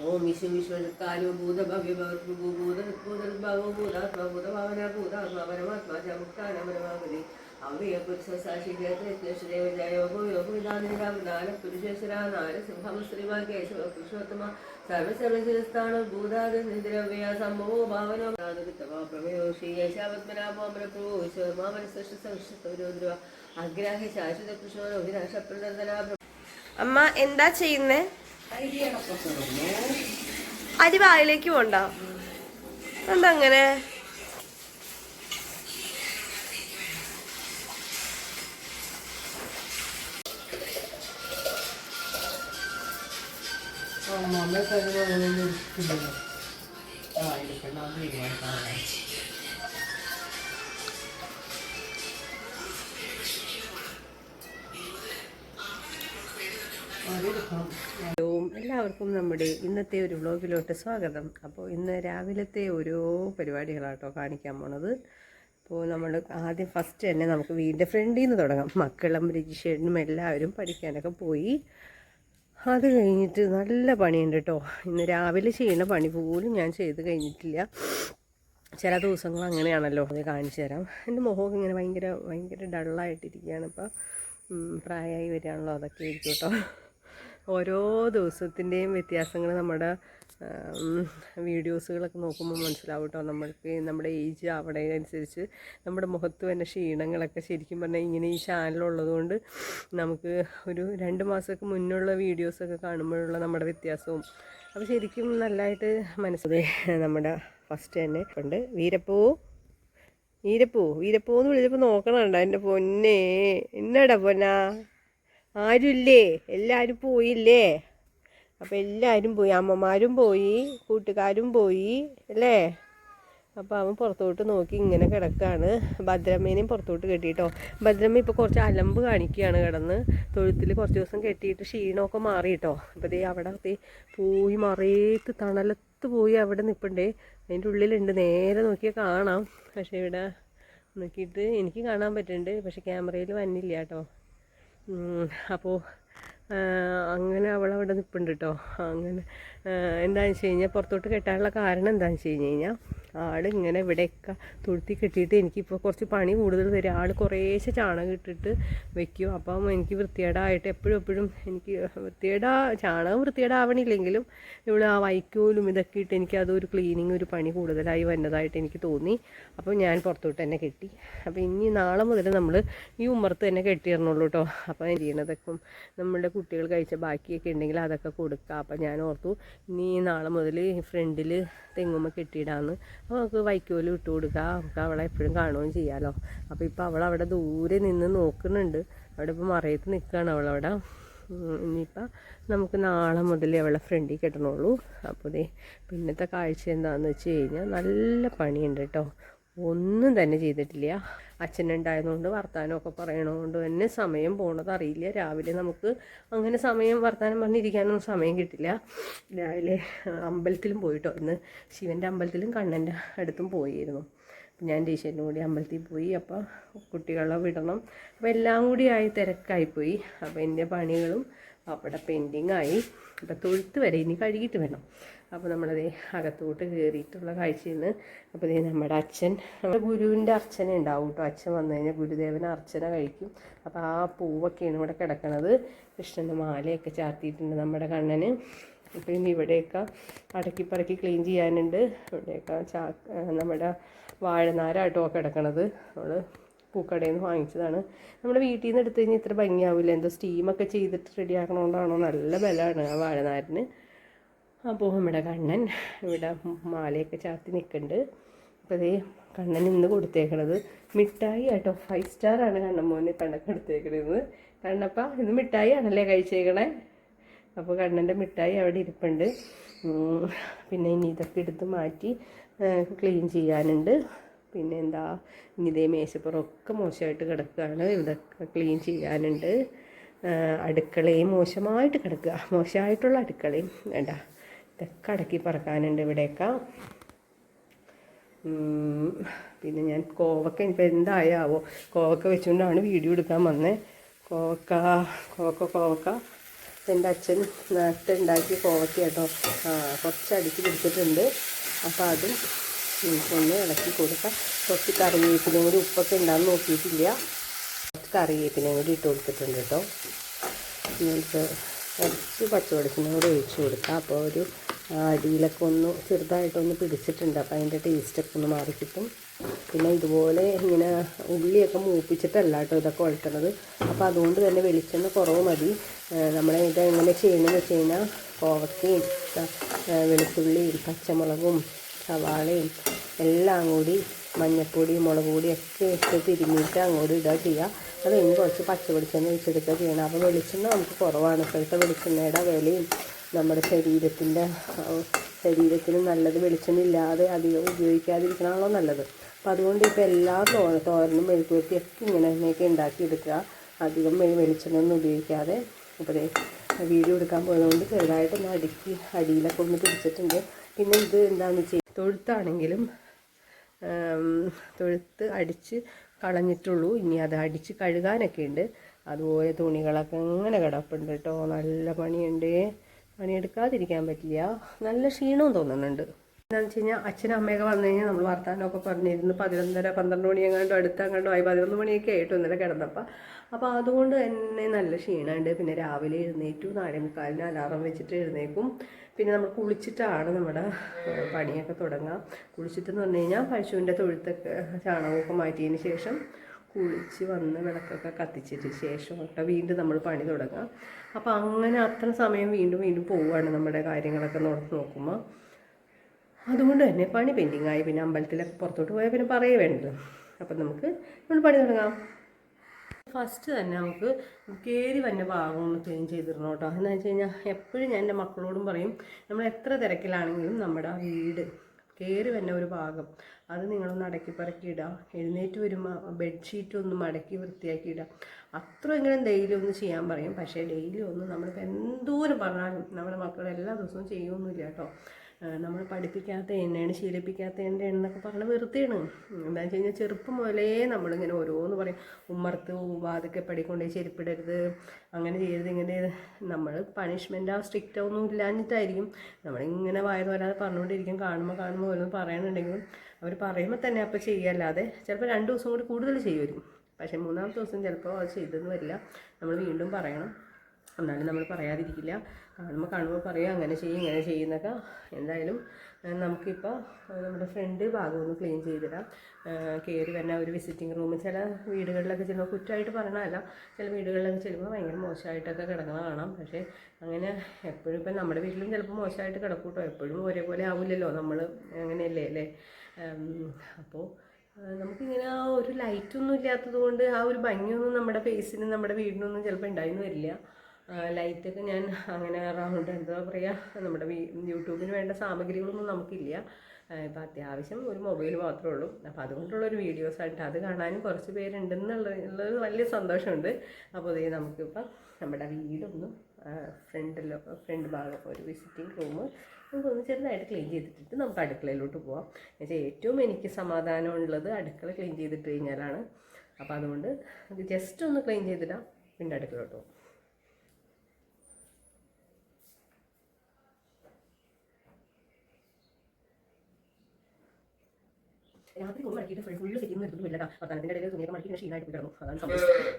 ओम विष्णु विश्वकार्यो भूत भव्य भूत भूतर्भावो भूतात्मा भूतभावना भूतात्मा परमात्मा च मुक्तानमरमागति अव्यय पुरुष साक्षी जयत्रेश्वरेव जयो योग विधान पुरुषेश्वरा नारसिंहम श्रीवाकेशव पुरुषोत्तम सर्वसर्वशिरस्थान भूतादिद्रव्य संभवो भावनो प्रमेयो श्री यशावत्मनाभो ईश्वर मामनसृष्टसंस्कृतविरोध्रुव अग्राहि शाश्वत कृष्णो विनाशप्रदर्शना അമ്മ എന്താ ചെയ്യുന്നേ? അരി വായിലേക്ക് പോണ്ട. എന്താ അങ്ങനെ? എല്ലാവർക്കും നമ്മുടെ ഇന്നത്തെ ഒരു വ്ലോഗിലോട്ട് സ്വാഗതം. അപ്പോൾ ഇന്ന് രാവിലത്തെ ഓരോ പരിപാടികളാട്ടോ കാണിക്കാൻ പോണത്. അപ്പോൾ നമ്മൾ ആദ്യം ഫസ്റ്റ് തന്നെ നമുക്ക് വീടിൻ്റെ ഫ്രണ്ടിൽ നിന്ന് തുടങ്ങാം. മക്കളും രജിഷേനും എല്ലാവരും പഠിക്കാനൊക്കെ പോയി. അത് കഴിഞ്ഞിട്ട് നല്ല പണിയുണ്ട് കേട്ടോ. ഇന്ന് രാവിലെ ചെയ്യുന്ന പണി പോലും ഞാൻ ചെയ്ത് കഴിഞ്ഞിട്ടില്ല. ചില ദിവസങ്ങൾ അങ്ങനെയാണല്ലോ. അത് കാണിച്ചു തരാം. എൻ്റെ മുഖമൊക്കെ ഇങ്ങനെ ഭയങ്കര ഡള്ളായിട്ടിരിക്കുകയാണ്. ഇപ്പോൾ പ്രായമായി വരികയാണല്ലോ, അതൊക്കെ ആയിരിക്കും കേട്ടോ. ഓരോ ദിവസത്തിൻ്റെയും വ്യത്യാസങ്ങൾ നമ്മുടെ വീഡിയോസുകളൊക്കെ നോക്കുമ്പോൾ മനസ്സിലാവും കേട്ടോ. നമ്മൾക്ക് നമ്മുടെ ഏജ് ആവണതിനനുസരിച്ച് നമ്മുടെ മുഖത്ത് തന്നെ ക്ഷീണങ്ങളൊക്കെ ശരിക്കും പറഞ്ഞാൽ ഇങ്ങനെ ഈ ചാനലുള്ളത് കൊണ്ട് നമുക്ക് ഒരു 2 മാസമൊക്കെ മുന്നുള്ള വീഡിയോസൊക്കെ കാണുമ്പോഴുള്ള നമ്മുടെ വ്യത്യാസവും അപ്പോൾ ശരിക്കും നല്ലതായിട്ട് മനസ്സിലായി. നമ്മുടെ ഫസ്റ്റ് തന്നെ ഉണ്ട് വീരപ്പൂ എന്ന് വിളിച്ചപ്പോൾ നോക്കണുണ്ടോ എൻ്റെ പൊന്നേ? എന്നാടാ പൊന്നാ, ആരുമില്ലേ? എല്ലാവരും പോയില്ലേ? അപ്പോൾ എല്ലാവരും പോയി, അമ്മമാരും പോയി, കൂട്ടുകാരും പോയി അല്ലേ? അപ്പോൾ അവൻ പുറത്തോട്ട് നോക്കി ഇങ്ങനെ കിടക്കുകയാണ്. ഭദ്രമ്മേനെയും പുറത്തോട്ട് കെട്ടിയിട്ടോ. ഭദ്രമ്മ ഇപ്പോൾ കുറച്ച് അലമ്പ് കാണിക്കുകയാണ് കിടന്ന്. തൊഴുത്തിൽ കുറച്ച് ദിവസം കെട്ടിയിട്ട് ക്ഷീണമൊക്കെ മാറിയിട്ടോ. അപ്പോൾ ദേ അവിടെ പോയി മറയത്ത് തണലത്ത് പോയി അവിടെ നിൽപ്പണ്ടേ. അതിൻ്റെ ഉള്ളിലുണ്ട്, നേരെ നോക്കിയാൽ കാണാം. പക്ഷേ ഇവിടെ നോക്കിയിട്ട് എനിക്ക് കാണാൻ പറ്റുന്നുണ്ട്, പക്ഷേ ക്യാമറയിൽ വന്നില്ല കേട്ടോ. അപ്പോൾ അങ്ങനെ അവളവിടെ നിൽപ്പുണ്ട് കേട്ടോ. അങ്ങനെ എന്താണെന്ന് വെച്ച് കഴിഞ്ഞാൽ പുറത്തോട്ട് കെട്ടാനുള്ള കാരണം എന്താണെന്ന് വെച്ച് കഴിഞ്ഞാൽ ആളിങ്ങനെ ഇവിടെയൊക്കെ തൊഴുത്തി കെട്ടിയിട്ട് എനിക്കിപ്പോൾ കുറച്ച് പണി കൂടുതൽ വരും. ആൾ കുറേശ്ശെ ചാണകം ഇട്ടിട്ട് വെക്കും. അപ്പം എനിക്ക് വൃത്തികേടായിട്ട് എപ്പോഴും എനിക്ക് ചാണകം വൃത്തികേടാവണില്ലെങ്കിലും ഇവിടെ ആ വൈക്കോലും ഇതൊക്കെ ഇട്ട് എനിക്ക് അതൊരു ക്ലീനിങ് ഒരു പണി കൂടുതലായി വന്നതായിട്ട് എനിക്ക് തോന്നി. അപ്പോൾ ഞാൻ പുറത്തോട്ട് തന്നെ കെട്ടി. അപ്പോൾ ഇനി നാളെ മുതൽ നമ്മൾ ഈ ഉമ്മർത്ത് തന്നെ കെട്ടിയിടണുള്ളൂ കേട്ടോ. അപ്പോൾ ചെയ്യുന്നതൊക്കെ നമ്മളുടെ കുട്ടികൾ കഴിച്ച ബാക്കിയൊക്കെ ഉണ്ടെങ്കിൽ അതൊക്കെ കൊടുക്കുക. അപ്പോൾ ഞാൻ ഓർത്തു ഇനി നാളെ മുതൽ ഫ്രണ്ടിൽ തെങ്ങുമ്മ കെട്ടിയിടാമെന്ന്. അപ്പോൾ നമുക്ക് വൈക്കോലും ഇട്ട് കൊടുക്കുക, നമുക്ക് അവളെ എപ്പോഴും കാണുകയും ചെയ്യാമല്ലോ. അപ്പോൾ ഇപ്പോൾ അവളവിടെ ദൂരെ നിന്ന് നോക്കുന്നുണ്ട്. അവിടെ ഇപ്പോൾ മറയത്ത് നിൽക്കുകയാണ് അവളവിടെ. ഇനിയിപ്പോൾ നമുക്ക് നാളെ മുതൽ അവളെ ഫ്രണ്ടിൽ കെട്ടണുള്ളൂ. അപ്പോൾ ദേ പിന്നത്തെ കാഴ്ച എന്താണെന്ന് വെച്ച് കഴിഞ്ഞാൽ നല്ല പണിയുണ്ട് കേട്ടോ. ഒന്നും തന്നെ ചെയ്തിട്ടില്ല. അച്ഛനുണ്ടായതുകൊണ്ട് വർത്താനമൊക്കെ പറയണതുകൊണ്ട് തന്നെ സമയം പോണത് അറിയില്ല. രാവിലെ നമുക്ക് അങ്ങനെ വർത്താനം പറഞ്ഞിരിക്കാനൊന്നും സമയം കിട്ടില്ല. രാവിലെ അമ്പലത്തിലും പോയിട്ടോ. ഇന്ന് ശിവൻ്റെ അമ്പലത്തിലും കണ്ണൻ്റെ അടുത്തും പോയിരുന്നു. ഞാൻ ടീച്ചറിനും കൂടി അമ്പലത്തിൽ പോയി. അപ്പോൾ കുട്ടികളെ വിടണം. അപ്പോൾ എല്ലാം കൂടി ആയി തിരക്കായിപ്പോയി. അപ്പോൾ എൻ്റെ പണികളും അവിടെ പെൻഡിങ്ങായി. അപ്പോൾ തൊഴുത്ത് വരെ ഇനി കഴുകിയിട്ട് വേണം. അപ്പോൾ നമ്മളതേ അകത്തോട്ട് കയറിയിട്ടുള്ള കാഴ്ചയാണ്. അപ്പോൾ ഇതേ നമ്മുടെ അച്ഛൻ, നമ്മുടെ ഗുരുവിൻ്റെ അർച്ചന ഉണ്ടാവും കേട്ടോ. അച്ഛൻ വന്നു കഴിഞ്ഞാൽ ഗുരുദേവന് അർച്ചന കഴിക്കും. അപ്പോൾ ആ പൂവൊക്കെയാണ് ഇവിടെ കിടക്കണത്. കൃഷ്ണൻ്റെ മാലയൊക്കെ ചാർത്തിയിട്ടുണ്ട് നമ്മുടെ കണ്ണന്. അപ്പോൾ ഇനി ഇവിടെയൊക്കെ അടക്കിപ്പറക്കി ക്ലീൻ ചെയ്യാനുണ്ട്. ഇവിടെയൊക്കെ നമ്മുടെ വാഴനാരാട്ടോ കിടക്കണത്. നമ്മൾ പൂക്കടയിൽ നിന്ന് വാങ്ങിച്ചതാണ്. നമ്മുടെ വീട്ടിൽ നിന്ന് എടുത്തു കഴിഞ്ഞാൽ ഇത്ര ഭംഗിയാവില്ല. എന്തോ സ്റ്റീമൊക്കെ ചെയ്തിട്ട് റെഡിയാക്കണോണ്ടാണോ, നല്ല ബലമാണ് ആ വാഴനാരിന്. അപ്പോൾ നമ്മുടെ കണ്ണൻ ഇവിടെ മാലയൊക്കെ ചാർത്തി നിൽക്കുന്നുണ്ട്. അപ്പോൾ അതേ കണ്ണൻ ഇന്ന് കൊടുത്തേക്കണത് മിഠായി കേട്ടോ. 5 സ്റ്റാറാണ് കണ്ണൻ മോന് കണ്ണൊക്കെ എടുത്തേക്കണത്. കണ്ണപ്പ ഇത് മിഠായി ആണല്ലേ കഴിച്ചേക്കണേ? അപ്പോൾ കണ്ണൻ്റെ മിഠായി അവിടെ ഇരിപ്പുണ്ട്. പിന്നെ ഇനി ഇതൊക്കെ എടുത്ത് മാറ്റി ക്ലീൻ ചെയ്യാനുണ്ട്. പിന്നെ എന്താ, ഇനി ഇതേ മേശപ്പുറമൊക്കെ മോശമായിട്ട് കിടക്കുകയാണ്. ഇതൊക്കെ ക്ലീൻ ചെയ്യാനുണ്ട്. അടുക്കളയും മോശമായിട്ട് കിടക്കുക. മോശമായിട്ടുള്ള അടുക്കളയും വേണ്ട, ഇതൊക്കെ അടക്കി പറക്കാനുണ്ട് ഇവിടെയൊക്കെ. പിന്നെ ഞാൻ കോവക്ക ഇനിയിപ്പോൾ എന്തായാവോ, കോവക്ക വെച്ചുകൊണ്ടാണ് വീഡിയോ എടുക്കാൻ വന്നത്. കോവക്ക എൻ്റെ അച്ഛൻ നട്ടുണ്ടാക്കി കോവയ്ക്ക കേട്ടോ. കുറച്ച് അടുക്കി പിടിച്ചിട്ടുണ്ട്. അപ്പോൾ അതും നമുക്കൊന്ന് ഇളക്കി കൊടുക്കാം. കുറച്ച് കറിവേപ്പിലയും കൂടി, ഉപ്പൊക്കെ ഉണ്ടാകുന്ന നോക്കിയിട്ടില്ല, കുറച്ച് കറിവേപ്പിലയും കൂടി ഇട്ട് കൊടുത്തിട്ടുണ്ട് കേട്ടോ. നമുക്ക് കുറച്ച് പച്ചവെളിച്ചെണ്ണ കൂടി ഒഴിച്ച് കൊടുക്കാം. അപ്പോൾ ഒരു അടിയിലൊക്കെ ഒന്ന് ചെറുതായിട്ടൊന്ന് പിടിച്ചിട്ടുണ്ട്. അപ്പോൾ അതിൻ്റെ ടേസ്റ്റൊക്കെ ഒന്ന് മാറിക്കിട്ടും. പിന്നെ ഇതുപോലെ ഇങ്ങനെ ഉള്ളിയൊക്കെ മൂപ്പിച്ചിട്ടല്ല കേട്ടോ ഇതൊക്കെ വഴറ്റണത്. അപ്പോൾ അതുകൊണ്ട് തന്നെ വെളിച്ചെണ്ണ കുറവ് മതി. നമ്മളെ ഇത് എങ്ങനെ ചെയ്യണമെന്ന് വെച്ച് കഴിഞ്ഞാൽ കോവക്കയും വെളുത്തുള്ളിയും പച്ചമുളകും സവാളയും എല്ലാം കൂടി മഞ്ഞൾപ്പൊടി മുളക് പൊടിയൊക്കെ ഇട്ട് തിരുമ്മിയിട്ട് അങ്ങോട്ട് ഇടുക ചെയ്യുക. അത് കഴിഞ്ഞ് കുറച്ച് പച്ച വെളിച്ചെണ്ണ ഒഴിച്ചെടുക്കുക ചെയ്യണം. അപ്പോൾ വെളിച്ചെണ്ണ നമുക്ക് കുറവാണ്. ഇപ്പോഴത്തെ വെളിച്ചെണ്ണയുടെ വിലയും നമ്മുടെ ശരീരത്തിന് നല്ലത് വെളിച്ചെണ്ണ ഇല്ലാതെ അധികം ഉപയോഗിക്കാതിരിക്കണമാണല്ലോ നല്ലത്. അപ്പോൾ അതുകൊണ്ട് ഇപ്പോൾ എല്ലാ തോരനും മെഴുക്കുവരട്ടിയൊക്കെ ഇങ്ങനെയൊക്കെ ഉണ്ടാക്കിയെടുക്കുക, അധികം വെളിച്ചെണ്ണ ഒന്നും ഉപയോഗിക്കാതെ. അപ്പോൾ വീഡിയോ എടുക്കാൻ പോയതുകൊണ്ട് ചെറുതായിട്ടൊന്ന് അടിയിലൊക്കെ ഒന്ന് പിടിച്ചിട്ടുണ്ട്. പിന്നെ ഇത് എന്താണെന്ന് വെച്ചാൽ തൊഴുത്താണെങ്കിലും തൊഴുത്ത് അടിച്ച് കളഞ്ഞിട്ടുള്ളൂ. ഇനി അത് അടിച്ച് കഴുകാനൊക്കെ ഉണ്ട്. അതുപോലെ തുണികളൊക്കെ അങ്ങനെ കിടപ്പുണ്ട് കേട്ടോ. നല്ല പണിയുണ്ട്, പണിയെടുക്കാതിരിക്കാൻ പറ്റില്ല. നല്ല ക്ഷീണവും തോന്നുന്നുണ്ട്. എന്താണെന്ന് വെച്ച് കഴിഞ്ഞാൽ അച്ഛനും അമ്മയൊക്കെ വന്നു കഴിഞ്ഞാൽ നമ്മൾ വർത്താനമൊക്കെ പറഞ്ഞിരുന്നു 11:30-12 മണിയെങ്ങാണ്ടോ അടുത്തെങ്ങാണ്ടോ ആയി. 11 മണിയൊക്കെ ആയിട്ട് ഇന്നലെ കിടന്നപ്പോൾ. അപ്പോൾ അതുകൊണ്ട് തന്നെ നല്ല ക്ഷീണമുണ്ട്. പിന്നെ രാവിലെ എഴുന്നേറ്റു 4:45 അലാറം വെച്ചിട്ട് എഴുന്നേക്കും. പിന്നെ നമ്മൾ കുളിച്ചിട്ടാണ് നമ്മുടെ പണിയൊക്കെ തുടങ്ങുക. കുളിച്ചിട്ടെന്ന് പറഞ്ഞു കഴിഞ്ഞാൽ പശുവിൻ്റെ തൊഴുത്തൊക്കെ ചാണകമൊക്കെ മാറ്റിയതിന് ശേഷം കുളിച്ച് വന്ന് വിളക്കൊക്കെ കത്തിച്ചിട്ട് ശേഷം ഒക്കെ വീണ്ടും നമ്മൾ പണി തുടങ്ങുക. അപ്പോൾ അങ്ങനെ അത്ര സമയം വീണ്ടും പോവുകയാണ് നമ്മുടെ കാര്യങ്ങളൊക്കെ നോക്കുമ്പോൾ. അതുകൊണ്ട് തന്നെ പണി പെൻഡിങ്ങായി. പിന്നെ അമ്പലത്തിലൊക്കെ പുറത്തോട്ട് പോയാൽ പിന്നെ പറയേ വേണ്ടത്. അപ്പം നമുക്ക് നമ്മൾ പണി തുടങ്ങാം. ഫസ്റ്റ് തന്നെ നമുക്ക് കയറി വന്ന ഭാഗം ഒന്ന് ക്ലീൻ ചെയ്തിടണം കേട്ടോ. എന്താണെന്ന് വെച്ച് കഴിഞ്ഞാൽ എപ്പോഴും ഞാൻ എൻ്റെ മക്കളോടും പറയും, നമ്മൾ എത്ര തിരക്കിലാണെങ്കിലും നമ്മുടെ ആ വീട് കയറി വന്ന ഒരു ഭാഗം അത് നിങ്ങളൊന്ന് അടക്കി പറക്കി ഇടുക. എഴുന്നേറ്റ് വരുമ്പോൾ ബെഡ്ഷീറ്റ് ഒന്ന് മടക്കി വൃത്തിയാക്കി ഇടുക. അത്രയെങ്കിലും ഡെയിലി ഒന്ന് ചെയ്യാൻ പറയും. പക്ഷേ ഡെയിലി ഒന്ന് നമ്മളിപ്പോൾ എന്തോരം പറഞ്ഞാലും നമ്മുടെ മക്കൾ എല്ലാ ദിവസവും ചെയ്യുമൊന്നുമില്ല കേട്ടോ. നമ്മൾ പഠിപ്പിക്കാത്ത എണ്ണയാണ്, ശീലിപ്പിക്കാത്ത എന്നൊക്കെ പറഞ്ഞാൽ വെറുതെയാണ്. എന്താണെന്ന് വെച്ച് കഴിഞ്ഞാൽ ചെറുപ്പം മുതലേ നമ്മളിങ്ങനെ ഓരോന്ന് പറയും, ഉമ്മർത്ത് വാതൊക്കെ പടിക്കൊണ്ടേ ചെരുപ്പിടരുത്, അങ്ങനെ ചെയ്യരുത്, ഇങ്ങനെ നമ്മൾ പണിഷ്മെൻ്റ് സ്ട്രിക്റ്റ് ഒന്നും ഇല്ലാഞ്ഞിട്ടായിരിക്കും നമ്മളിങ്ങനെ വായത് വരാതെ പറഞ്ഞുകൊണ്ടിരിക്കും. കാണുമ്പോൾ ഓരോന്ന് പറയണുണ്ടെങ്കിലും അവർ പറയുമ്പോൾ തന്നെ അപ്പോൾ ചെയ്യല്ലാതെ ചിലപ്പോൾ 2 ദിവസം കൂടി കൂടുതൽ ചെയ്യുമായിരിക്കും. പക്ഷേ 3-ാമത്തെ ദിവസം ചിലപ്പോൾ അത് ചെയ്തെന്ന് വരില്ല. നമ്മൾ വീണ്ടും പറയണം. എന്നാലും നമ്മൾ പറയാതിരിക്കില്ല. കാണുമ്പോൾ പറയുക അങ്ങനെ ചെയ്യും ഇങ്ങനെ ചെയ്യുന്നൊക്കെ. എന്തായാലും നമുക്കിപ്പോൾ നമ്മുടെ ഫ്രണ്ട് ഭാഗം ഒന്ന് ക്ലീൻ ചെയ്തിടാം. കയറി വരുന്ന ഒരു വിസിറ്റിംഗ് റൂം ചില വീടുകളിലൊക്കെ ചെല്ലുമ്പോൾ കുറ്റമായിട്ട് പറയണമല്ല, ചില വീടുകളിലൊക്കെ ചെല്ലുമ്പോൾ ഭയങ്കര മോശമായിട്ടൊക്കെ കിടക്കുന്നത് കാണാം. പക്ഷേ അങ്ങനെ എപ്പോഴും ഇപ്പം നമ്മുടെ വീട്ടിലും ചിലപ്പോൾ മോശമായിട്ട് കിടക്കൂട്ടോ. എപ്പോഴും ഒരേപോലെ ആവില്ലല്ലോ, നമ്മൾ അങ്ങനെയല്ലേ അല്ലേ. അപ്പോൾ നമുക്കിങ്ങനെ ആ ഒരു ലൈറ്റൊന്നും ഇല്ലാത്തത് കൊണ്ട് ആ ഒരു ഭംഗിയൊന്നും നമ്മുടെ ഫേസിനും നമ്മുടെ വീടിനൊന്നും ചിലപ്പോൾ ഉണ്ടായിരുന്നു വരില്ല. ലൈറ്റൊക്കെ ഞാൻ അങ്ങനെ റൗണ്ട് എന്താ പറയുക, നമ്മുടെ യൂട്യൂബിന് വേണ്ട സാമഗ്രികളൊന്നും നമുക്കില്ല. ഇപ്പം അത്യാവശ്യം ഒരു മൊബൈൽ മാത്രമേ ഉള്ളൂ. അപ്പോൾ അതുകൊണ്ടുള്ളൊരു വീഡിയോസായിട്ട് അത് കാണാനും കുറച്ച് പേരുണ്ടെന്നുള്ളത് വലിയ സന്തോഷമുണ്ട്. അപ്പോൾ അതേ നമുക്കിപ്പം നമ്മുടെ വീടൊന്നും ഫ്രണ്ട് ഭാഗം ഒരു വിസിറ്റിംഗ് റൂം നമുക്കൊന്ന് ചെറുതായിട്ട് ക്ലീൻ ചെയ്തിട്ടിട്ട് നമുക്ക് അടുക്കളയിലോട്ട് പോകാം. എന്നുവെച്ചാൽ ഏറ്റവും എനിക്ക് സമാധാനമുള്ളത് അടുക്കള ക്ലീൻ ചെയ്തിട്ട് കഴിഞ്ഞാലാണ്. അപ്പോൾ അതുകൊണ്ട് അത് ജസ്റ്റ് ഒന്ന് ക്ലീൻ ചെയ്തിടാം, പിന്നെ അടുക്കളയിലോട്ട് പോകും. രാത്രി ഒന്ന് മടക്കിയിട്ട് ഫുള്ള് സെറ്റിംഗ് എടുത്തൊന്നും ഇല്ല. വർത്തമാനത്തിൻ്റെ ഇടയിൽ തുണിയൊക്കെ മടക്കി ക്ഷീണമായിട്ട് കിടന്നു. അതാണ് സംഭവിച്ചത്.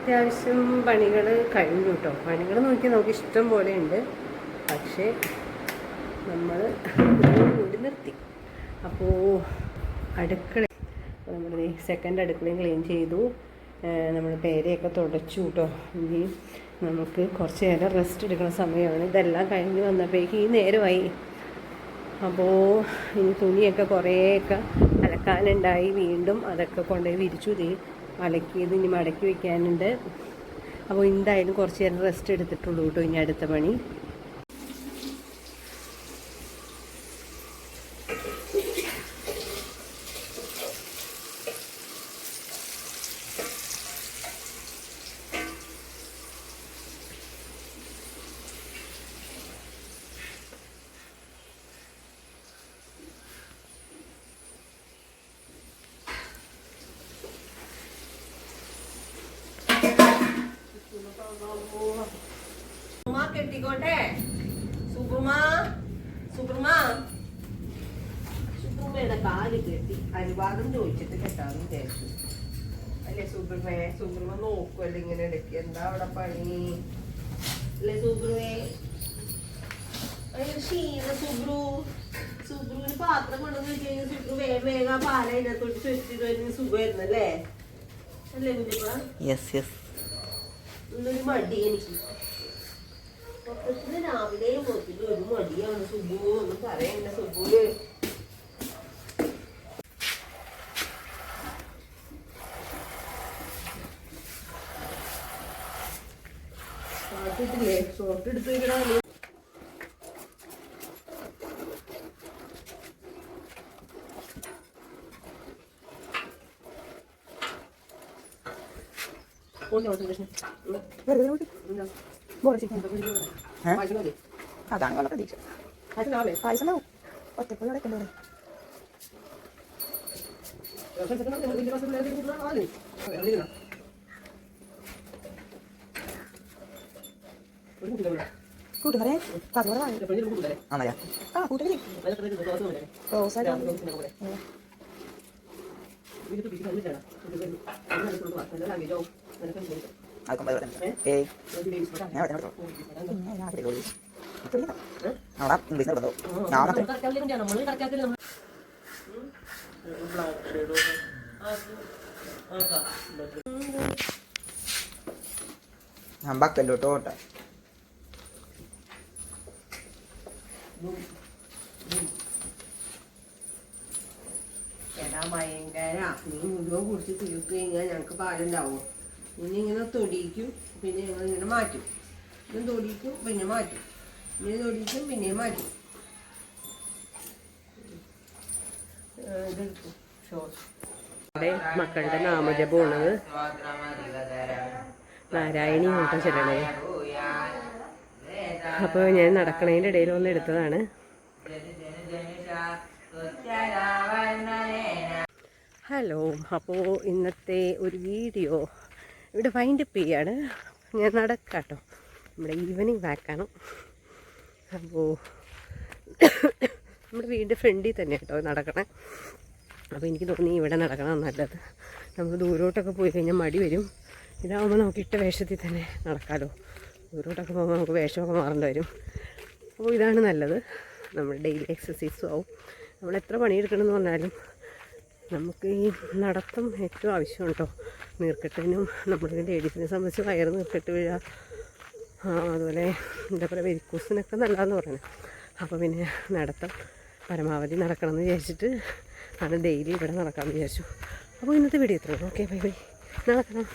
അത്യാവശ്യം പണികൾ കഴിഞ്ഞു കേട്ടോ. പണികൾ നോക്കി നമുക്ക് ഇഷ്ടം പോലെ ഉണ്ട്. പക്ഷേ നമ്മൾ കൂടി നിർത്തി. അപ്പോൾ അടുക്കള നമ്മൾ സെക്കൻഡ് അടുക്കളയും ക്ലീൻ ചെയ്തു. നമ്മൾ പേരയൊക്കെ തുടച്ചു കേട്ടോ. ഇനി നമുക്ക് കുറച്ച് നേരം റെസ്റ്റ് എടുക്കുന്ന സമയമാണ്. ഇതെല്ലാം കഴിഞ്ഞ് വന്നപ്പോഴേക്ക് ഈ നേരമായി. അപ്പോൾ ഇനി തുണിയൊക്കെ കുറേയൊക്കെ അലക്കാനുണ്ടായി. വീണ്ടും അതൊക്കെ കൊണ്ടുപോയി വിരിച്ചു. അലക്കിയത് ഇനി മടക്കി വയ്ക്കാനുണ്ട്. അപ്പോൾ എന്തായാലും കുറച്ച് നേരം റെസ്റ്റ് എടുത്തിട്ടുള്ളൂ കേട്ടോ. ഇനി അടുത്ത പണി കെട്ടിക്കോട്ടെ. സുബ്രമയുടെ കാല് കെട്ടി അനുവാദം ചോദിച്ചിട്ട് കെട്ടാന്ന് വിചാരിച്ചു. അല്ലേ സുബ്രമ നോക്കുമല്ലോ ഇങ്ങനെ ഇടയ്ക്ക്. എന്താ അവിടെ പണി അല്ലേ സുബ്രുവേ? ക്ഷീണ സുബ്രുവിന് പാത്രം കൊണ്ടുവന്ന് വെച്ച് കഴിഞ്ഞാൽ സുബ്രു വേഗം പാല അതിനകത്തോട്ട് ചുറ്റിട്ട് വരുന്ന സുഖമായിരുന്നല്ലേ? അല്ലേ കുഞ്ഞിപ്പ? ഇന്നൊരു മടി എനിക്ക്. മൊത്തത്തിന് രാവിലെ മൊത്തത്തിൽ ഒരു മടിയാണ്. സുബു ഒന്നും പറയണ്ട. സുബുല് ഷോർട്ടിട്ടില്ലേ? ഷോർട്ട് എടുത്ത് വെക്കണോ? അതാണ് വളരെ പ്രതീക്ഷ. പായസം ഒറ്റപ്പോഴും അടക്കണ്ടോ? കൂട്ടുകാരെ ആണല്ലേ? ആ കൂട്ടുകാരി അമ്പക്കല്ലോ തോട്ട എടാ ഭയങ്കര. നീ മുഴുവൻ കുടിച്ച് തീർത്ത് കഴിഞ്ഞാൽ ഞങ്ങൾക്ക് പാലുണ്ടാവും. ഇനി ഇങ്ങനെ തൊടിയിക്കും, പിന്നെ ഞങ്ങൾ ഇങ്ങനെ മാറ്റും. ഇതും തൊടിയിക്കും, പിന്നെ മാറ്റും. ഇനി തൊടിയിക്കും, പിന്നെ മാറ്റും. ഇതെടുക്കും ഇവിടെ മക്കളുടെ നാമജപമാണത്. നാരായണി ഓട്ടം ചെല്ലണത്. അപ്പോൾ ഞാൻ നടക്കണതിൻ്റെ ഇടയിൽ ഒന്ന് എടുത്തതാണ്. ഹലോ. അപ്പോൾ ഇന്നത്തെ ഒരു വീഡിയോ ഇവിടെ വൈൻഡപ്പ് ചെയ്യാണ്. ഞാൻ നടക്കാട്ടോ. നമ്മുടെ ഈവനിങ് വാക്കാണ്. അപ്പോൾ നമ്മുടെ വീടിൻ്റെ ഫ്രണ്ടിൽ തന്നെ കേട്ടോ നടക്കണേ. അപ്പോൾ എനിക്ക് തോന്നി ഇവിടെ നടക്കണം നല്ലത്. നമ്മൾ ദൂരോട്ടൊക്കെ പോയി കഴിഞ്ഞാൽ മടി വരും. ഇതാകുമ്പോൾ നമുക്ക് ഇട്ട വേഷത്തിൽ തന്നെ നടക്കാമല്ലോ. ദൂരോട്ടൊക്കെ പോകുമ്പോൾ നമുക്ക് വേഷമൊക്കെ മാറേണ്ടി വരും. അപ്പോൾ ഇതാണ് നല്ലത്. നമ്മുടെ ഡെയിലി എക്സസൈസും ആവും. നമ്മൾ എത്ര പണിയെടുക്കണമെന്ന് പറഞ്ഞാലും നമുക്ക് ഈ നടത്തം ഏറ്റവും ആവശ്യമുണ്ടോ. നീർക്കെട്ടിനും നമ്മുടെ ലേഡീസിനെ സംബന്ധിച്ച് വയറ് നീർക്കെട്ട് വീഴുക, അതുപോലെ എന്താ പറയുക വെരിക്കോസിനൊക്കെ നല്ലതെന്ന് പറഞ്ഞു. അപ്പോൾ പിന്നെ നടത്തം പരമാവധി നടക്കണമെന്ന് വിചാരിച്ചിട്ട് ആണ് ഡെയിലി ഇവിടെ നടക്കാമെന്ന് വിചാരിച്ചു. അപ്പോൾ ഇന്നത്തെ വീഡിയോ എത്രയാണ്. Okay, bye bye. നടക്കണം.